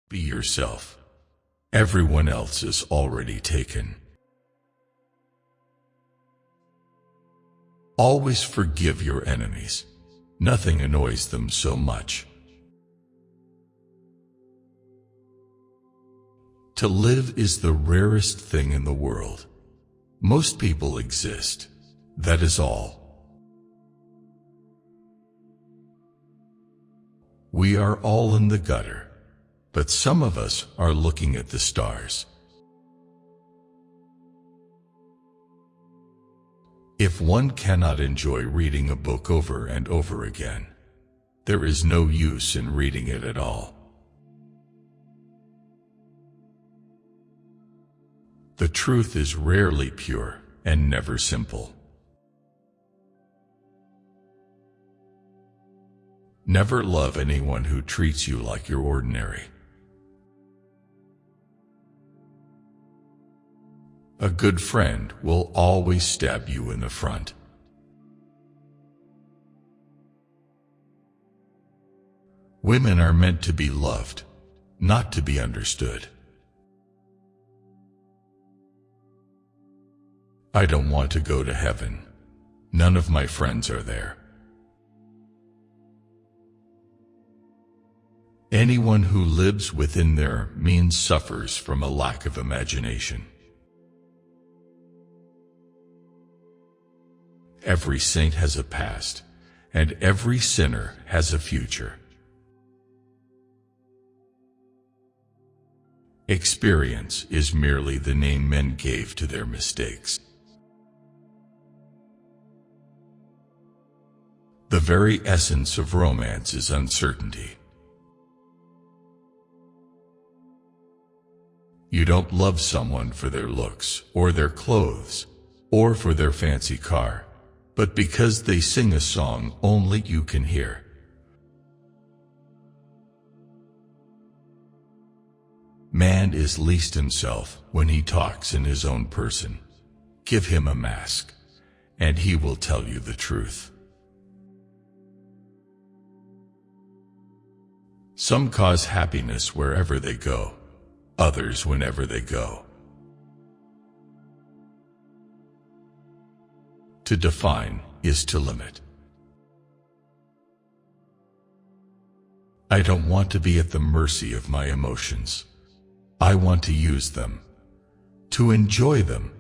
Be yourself. Everyone else is already taken. Always forgive your enemies. Nothing annoys them so much. To live is the rarest thing in the world. Most people exist. That is all. We are all in the gutter, but some of us are looking at the stars. If one cannot enjoy reading a book over and over again, there is no use in reading it at all. The truth is rarely pure and never simple. Never love anyone who treats you like you're ordinary. A good friend will always stab you in the front. Women are meant to be loved, not to be understood. I don't want to go to heaven. None of my friends are there. Anyone who lives within their means suffers from a lack of imagination. Every saint has a past, and every sinner has a future. Experience is merely the name men gave to their mistakes. The very essence of romance is uncertainty. You don't love someone for their looks, or their clothes, or for their fancy car, but because they sing a song only you can hear. Man is least himself when he talks in his own person. Give him a mask, and he will tell you the truth. Some cause happiness wherever they go, others whenever they go. To define is to limit. I don't want to be at the mercy of my emotions. I want to use them, to enjoy them,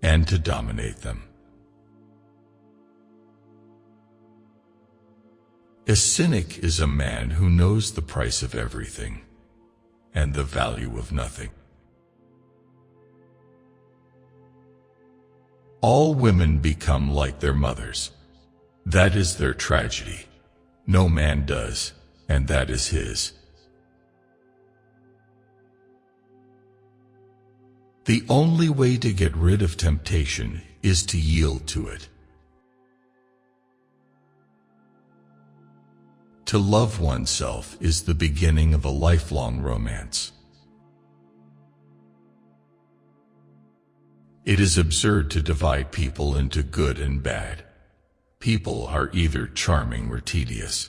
and to dominate them. A cynic is a man who knows the price of everything and the value of nothing. All women become like their mothers. That is their tragedy. No man does, and that is his. The only way to get rid of temptation is to yield to it. To love oneself is the beginning of a lifelong romance. It is absurd to divide people into good and bad. People are either charming or tedious.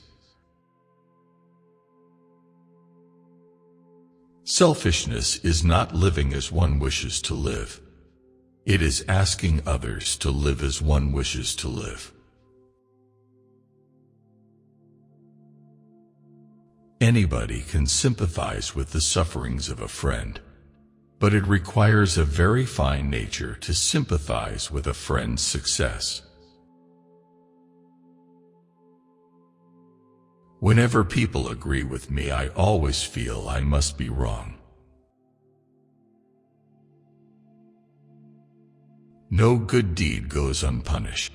Selfishness is not living as one wishes to live. It is asking others to live as one wishes to live. Anybody can sympathize with the sufferings of a friend, but it requires a very fine nature to sympathize with a friend's success. Whenever people agree with me, I always feel I must be wrong. No good deed goes unpunished.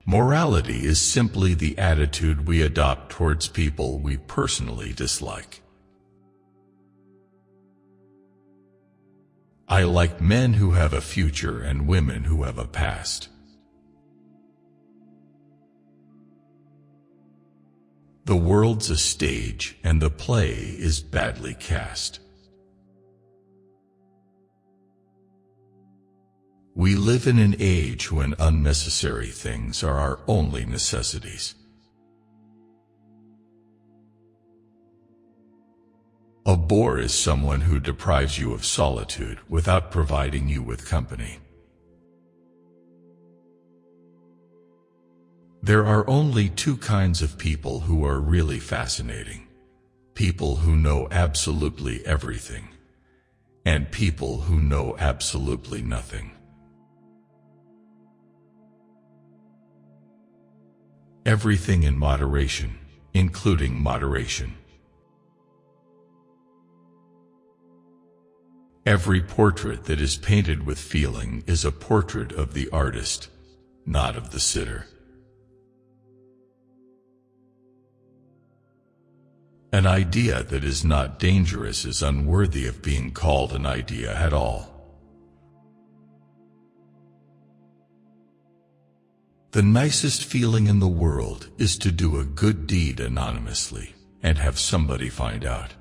Morality is simply the attitude we adopt towards people we personally dislike. I like men who have a future and women who have a past. The world's a stage, and the play is badly cast. We live in an age when unnecessary things are our only necessities. A bore is someone who deprives you of solitude without providing you with company. There are only two kinds of people who are really fascinating: people who know absolutely everything, and people who know absolutely nothing. Everything in moderation, including moderation. Every portrait that is painted with feeling is a portrait of the artist, not of the sitter. An idea that is not dangerous is unworthy of being called an idea at all. The nicest feeling in the world is to do a good deed anonymously and have somebody find out.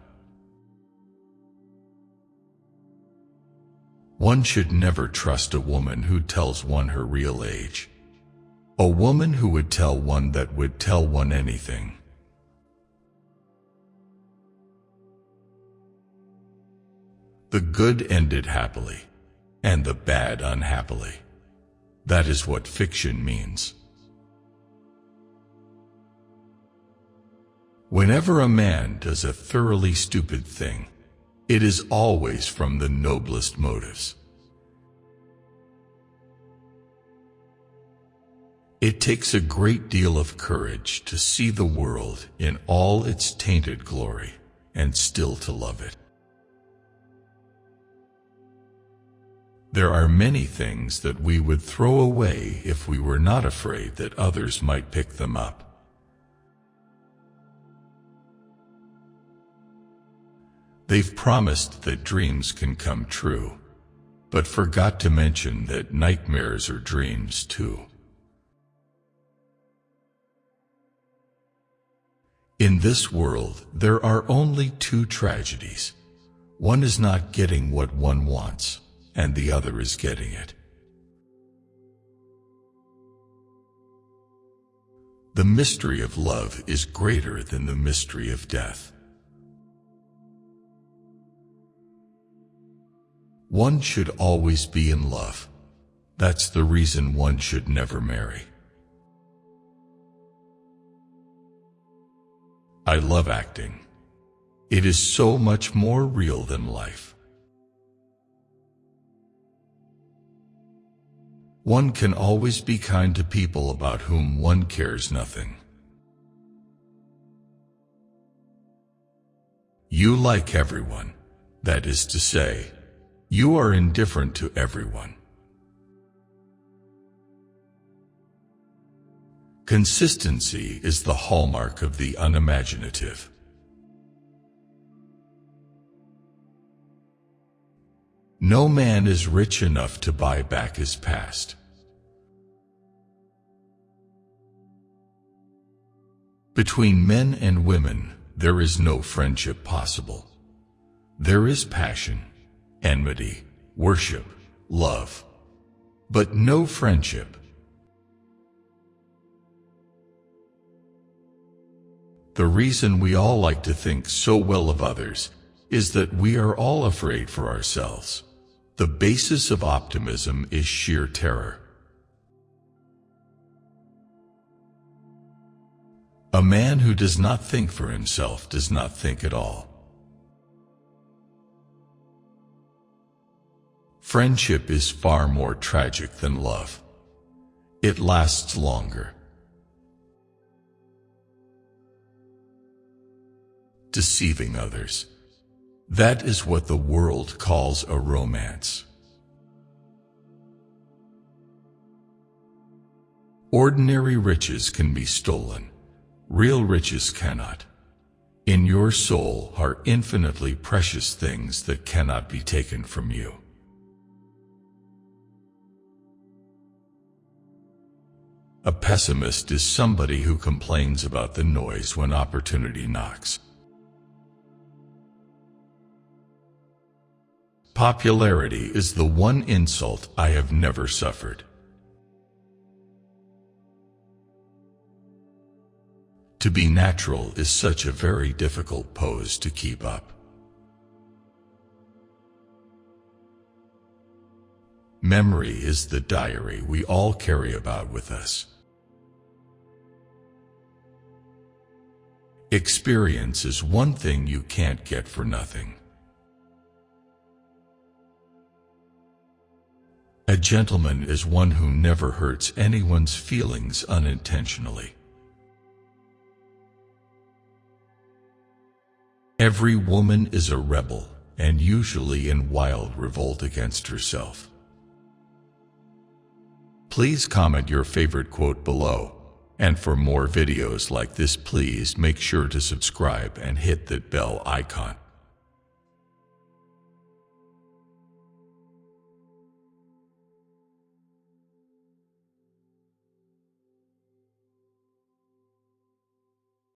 One should never trust a woman who tells one her real age. A woman who would tell one that would tell one anything. The good ended happily, and the bad unhappily. That is what fiction means. Whenever a man does a thoroughly stupid thing, it is always from the noblest motives. It takes a great deal of courage to see the world in all its tainted glory and still to love it. There are many things that we would throw away if we were not afraid that others might pick them up. They've promised that dreams can come true, but forgot to mention that nightmares are dreams too. In this world, there are only two tragedies. One is not getting what one wants, and the other is getting it. The mystery of love is greater than the mystery of death. One should always be in love. That's the reason one should never marry. I love acting. It is so much more real than life. One can always be kind to people about whom one cares nothing. You like everyone. That is to say, you are indifferent to everyone. Consistency is the hallmark of the unimaginative. No man is rich enough to buy back his past. Between men and women, there is no friendship possible. There is passion, enmity, worship, love, but no friendship. The reason we all like to think so well of others is that we are all afraid for ourselves. The basis of optimism is sheer terror. A man who does not think for himself does not think at all. Friendship is far more tragic than love. It lasts longer. Deceiving others. That is what the world calls a romance. Ordinary riches can be stolen. Real riches cannot. In your soul are infinitely precious things that cannot be taken from you. A pessimist is somebody who complains about the noise when opportunity knocks. Popularity is the one insult I have never suffered. To be natural is such a very difficult pose to keep up. Memory is the diary we all carry about with us. Experience is one thing you can't get for nothing. A gentleman is one who never hurts anyone's feelings unintentionally. Every woman is a rebel, and usually in wild revolt against herself. Please comment your favorite quote below, and for more videos like this, please make sure to subscribe and hit that bell icon.